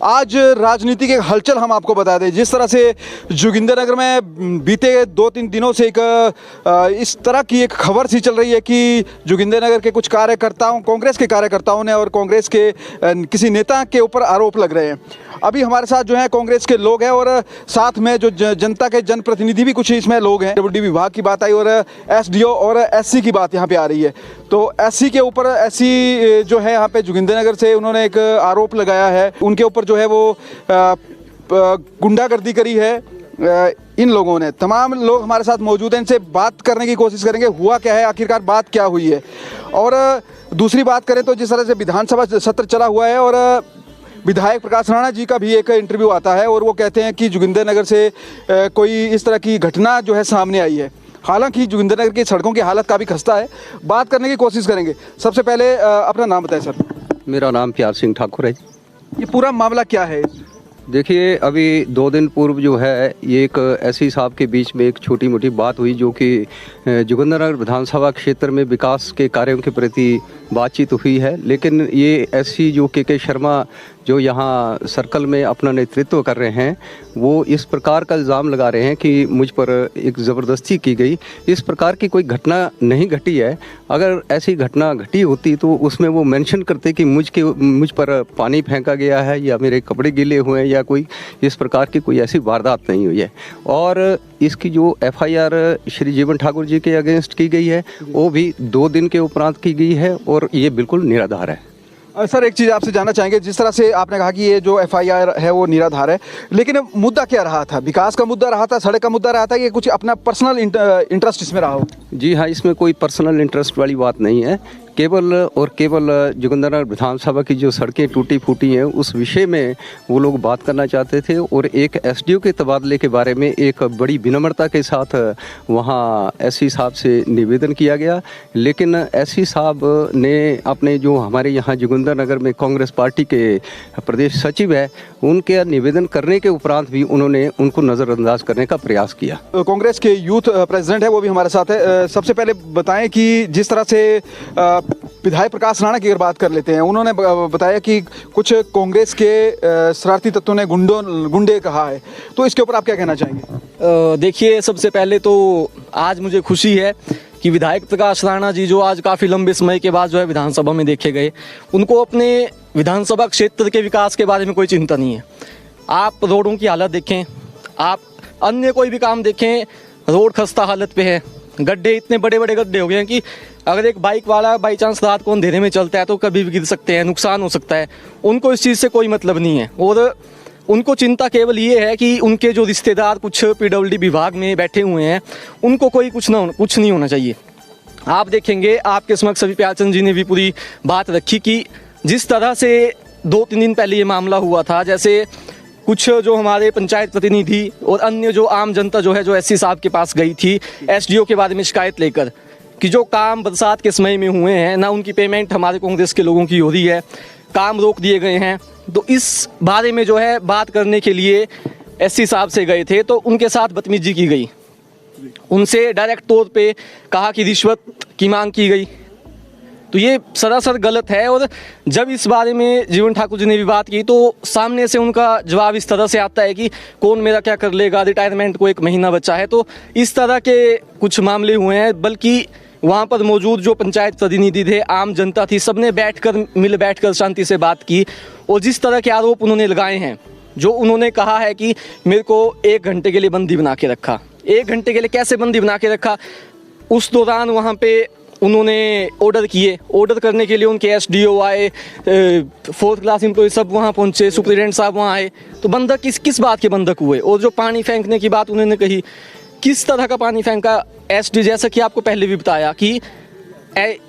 आज राजनीति के हलचल हम आपको बता दें, जिस तरह से जोगिंदरनगर में बीते 2-3 दिनों से इस तरह की एक खबर सी चल रही है कि जोगिंदरनगर के कुछ कार्यकर्ताओं, कांग्रेस के कार्यकर्ताओं ने और कांग्रेस के किसी नेता के ऊपर आरोप लग रहे हैं। अभी हमारे साथ जो है कांग्रेस के लोग हैं और साथ में जो जनता के जनप्रतिनिधि भी कुछ इसमें लोग हैं। डब्ल्यूडी विभाग की बात आई और एसडीओ और एससी की बात यहाँ पे आ रही है। तो एससी के ऊपर एससी जो है यहाँ पे जोगिंदरनगर से उन्होंने एक आरोप लगाया है, उनके ऊपर जो है वो गुंडागर्दी करी है इन लोगों ने। तमाम लोग हमारे साथ मौजूद हैं, इनसे बात करने की कोशिश करेंगे, हुआ क्या है, आखिरकार बात क्या हुई है। और दूसरी बात करें तो जिस तरह से विधानसभा सत्र चला हुआ है और विधायक प्रकाश राणा जी का भी एक इंटरव्यू आता है और वो कहते हैं कि जोगिंदरनगर से कोई इस तरह की घटना जो है सामने आई है। हालांकि जोगिंदरनगर की सड़कों की हालत काफ़ी खस्ता है, बात करने की कोशिश करेंगे। सबसे पहले अपना नाम बताएं सर। मेरा नाम प्यार सिंह ठाकुर है। ये पूरा मामला क्या है? देखिए, अभी 2 दिन पूर्व जो है ये एक एससी साहब के बीच में एक छोटी मोटी बात हुई जो कि जोगिंदरनगर विधानसभा क्षेत्र में विकास के कार्यों के प्रति बातचीत हुई है। लेकिन ये एससी जो के शर्मा जो यहाँ सर्कल में अपना नेतृत्व कर रहे हैं, वो इस प्रकार का इल्ज़ाम लगा रहे हैं कि मुझ पर एक ज़बरदस्ती की गई। इस प्रकार की कोई घटना नहीं घटी है। अगर ऐसी घटना घटी होती तो उसमें वो मेंशन करते कि मुझ पर पानी फेंका गया है या मेरे कपड़े गीले हुए हैं या कोई इस प्रकार की कोई ऐसी वारदात नहीं हुई है। और इसकी जो एफआईआर श्री जीवन ठाकुर जी के अगेंस्ट की गई है वो भी 2 दिन के उपरांत की गई है और ये बिल्कुल निराधार है। सर, एक चीज़ आपसे जानना चाहेंगे, जिस तरह से आपने कहा कि ये जो एफआईआर है वो निराधार है, लेकिन मुद्दा क्या रहा था? विकास का मुद्दा रहा था, सड़क का मुद्दा रहा था, ये कुछ अपना पर्सनल इंटरेस्ट इसमें रहा हो? जी हाँ, इसमें कोई पर्सनल इंटरेस्ट वाली बात नहीं है। केवल और केवल जोगिंदरनगर विधानसभा की जो सड़कें टूटी फूटी हैं उस विषय में वो लोग बात करना चाहते थे और एक एसडीओ के तबादले के बारे में एक बड़ी विनम्रता के साथ वहाँ एससी साहब से निवेदन किया गया। लेकिन एससी साहब ने अपने जो हमारे यहाँ जोगिंदरनगर में कांग्रेस पार्टी के प्रदेश सचिव है उनके निवेदन करने के उपरांत भी उन्होंने उनको नज़रअंदाज करने का प्रयास किया। कांग्रेस के यूथ प्रेसिडेंट है, वो भी हमारे साथ है। सबसे पहले बताएं कि जिस तरह से विधायक प्रकाश राणा की अगर बात कर लेते हैं, उन्होंने बताया कि कुछ कांग्रेस के शरारती तत्वों ने गुंडे कहा है, तो इसके ऊपर आप क्या कहना चाहेंगे? देखिए, सबसे पहले तो आज मुझे खुशी है कि विधायक प्रकाश राणा जी जो आज काफ़ी लंबे समय के बाद जो है विधानसभा में देखे गए, उनको अपने विधानसभा क्षेत्र के विकास के बारे में कोई चिंता नहीं है। आप रोडों की हालत देखें, आप अन्य कोई भी काम देखें, रोड खस्ता हालत पे है, गड्ढे इतने बड़े बड़े गड्ढे हो गए हैं कि अगर एक बाइक वाला बाई चांस रात को अंधेरे में चलता है तो कभी भी गिर सकते हैं, नुकसान हो सकता है। उनको इस चीज़ से कोई मतलब नहीं है और उनको चिंता केवल ये है कि उनके जो रिश्तेदार कुछ पीडब्ल्यूडी विभाग में बैठे हुए हैं उनको कोई कुछ नहीं होना चाहिए। आप देखेंगे, आपके समक्ष अभी प्यारचंद जी ने भी पूरी बात रखी कि जिस तरह से 2-3 दिन पहले ये मामला हुआ था, जैसे कुछ जो हमारे पंचायत प्रतिनिधि और अन्य जो आम जनता जो है जो एससी साहब के पास गई थी एसडीओ के बारे में शिकायत लेकर कि जो काम बरसात के समय में हुए हैं ना उनकी पेमेंट हमारे कांग्रेस के लोगों की हो रही है, काम रोक दिए गए हैं। तो इस बारे में जो है बात करने के लिए एससी साहब से गए थे, तो उनके साथ बदतमीजी की गई, उनसे डायरेक्ट तौर पे कहा कि रिश्वत की मांग की गई। तो ये सरासर गलत है। और जब इस बारे में जीवन ठाकुर जी ने भी बात की तो सामने से उनका जवाब इस तरह से आता है कि कौन मेरा क्या कर लेगा, रिटायरमेंट को 1 महीना बचा है। तो इस तरह के कुछ मामले हुए हैं। बल्कि वहाँ पर मौजूद जो पंचायत प्रतिनिधि थे, आम जनता थी, सबने मिल बैठकर शांति से बात की। और जिस तरह के आरोप उन्होंने लगाए हैं, जो उन्होंने कहा है कि मेरे को 1 घंटे के लिए बंदी बना के रखा, 1 घंटे के लिए कैसे बंदी बना के रखा? उस दौरान वहाँ पे उन्होंने ऑर्डर किए, ऑर्डर करने के लिए उनके एसडीओ आए, 4th क्लास एम्प्लॉय सब वहाँ पहुँचे, सुप्रिटेंडेंट साहब वहाँ आए। तो बंधक किस बात के बंधक हुए? और जो पानी फेंकने की बात उन्होंने कही, किस तरह का पानी फेंका? एसडी, जैसा कि आपको पहले भी बताया कि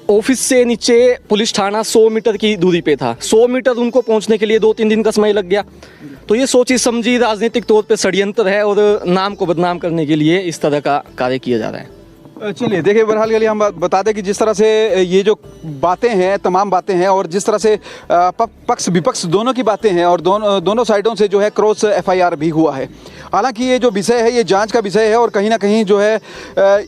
ऑफिस से नीचे पुलिस थाना 100 मीटर की दूरी पे था, 100 मीटर उनको पहुंचने के लिए 2-3 दिन का समय लग गया। तो ये सोची समझी राजनीतिक तौर पे षड्यंत्र है और नाम को बदनाम करने के लिए इस तरह का कार्य किया जा रहा है। चलिए, देखिए, बहरहाल के लिए हम बता दें कि जिस तरह से ये जो बातें हैं, तमाम बातें हैं और जिस तरह से पक्ष विपक्ष दोनों की बातें हैं और दोनों साइडों से जो है क्रॉस एफआईआर भी हुआ है। हालांकि ये जो विषय है ये जांच का विषय है और कहीं ना कहीं जो है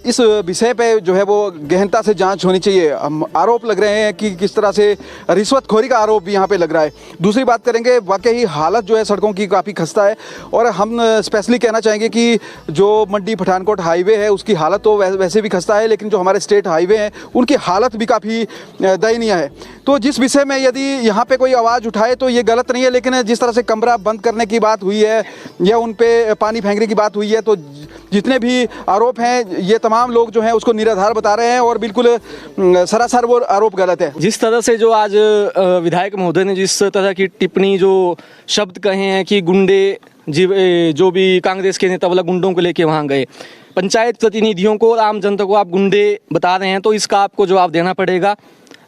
इस विषय पे जो है वो गहनता से जांच होनी चाहिए। हम आरोप लग रहे हैं कि किस तरह से रिश्वतखोरी का आरोप भी यहाँ पे लग रहा है। दूसरी बात करेंगे, वाकई हालत जो है सड़कों की काफ़ी खस्ता है और हम स्पेशली कहना चाहेंगे कि जो मंडी पठानकोट हाईवे है उसकी हालत तो वैसे भी खस्ता है, लेकिन जो हमारे स्टेट हाईवे हैं उनकी हालत भी काफ़ी दयनीय है। तो जिस विषय में यदि यहाँ पे कोई आवाज़ उठाए तो ये गलत नहीं है, लेकिन जिस तरह से कमरा बंद करने की बात हुई है या उन पे पानी फेंकने की बात हुई है, तो जितने भी आरोप हैं ये तमाम लोग जो हैं उसको निराधार बता रहे हैं और बिल्कुल सरासर वो आरोप गलत है। जिस तरह से जो आज विधायक महोदय ने जिस तरह की टिप्पणी, जो शब्द कहे हैं कि गुंडे जो भी कांग्रेस के नेता वाला गुंडों को लेके वहाँ गए, पंचायत प्रतिनिधियों को और आम जनता को आप गुंडे बता रहे हैं, तो इसका आपको जवाब देना पड़ेगा।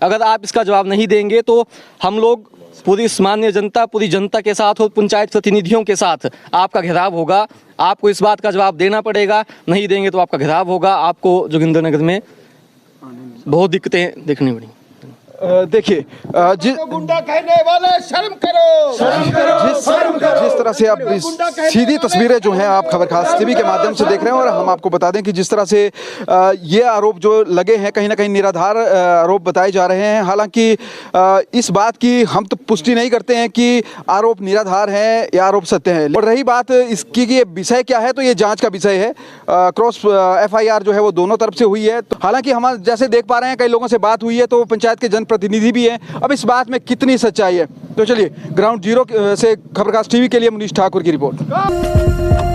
अगर आप इसका जवाब नहीं देंगे तो हम लोग पूरी सामान्य जनता, पूरी जनता के साथ और पंचायत प्रतिनिधियों के साथ आपका घेराव होगा। आपको इस बात का जवाब देना पड़ेगा, नहीं देंगे तो आपका घेराव होगा। आपको जोगिंदरनगर में बहुत दिक्कतें देखनी पड़ी। देखिए गुंडा कहने वाले शर्म करो, जिस तरह से आप सीधी तस्वीरें जो हैं आप खबर खास टीवी के माध्यम से देख रहे हैं और हम आपको बता दें कि जिस तरह से ये आरोप जो लगे हैं कहीं ना कहीं निराधार आरोप बताए जा रहे हैं। हालांकि इस बात की हम तो पुष्टि नहीं करते हैं कि आरोप निराधार है या आरोप सत्य है। और रही बात इसकी कि ये विषय क्या है, तो ये जाँच का विषय है। क्रॉस FIR जो है वो दोनों तरफ से हुई है। हालांकि हम जैसे देख पा रहे हैं कई लोगों से बात हुई है तो पंचायत के जनप्रतिनिधि भी हैं। अब इस बात में कितनी सच्चाई है, तो चलिए ग्राउंड जीरो से खबरखास टीवी के लिए मनीष ठाकुर की रिपोर्ट।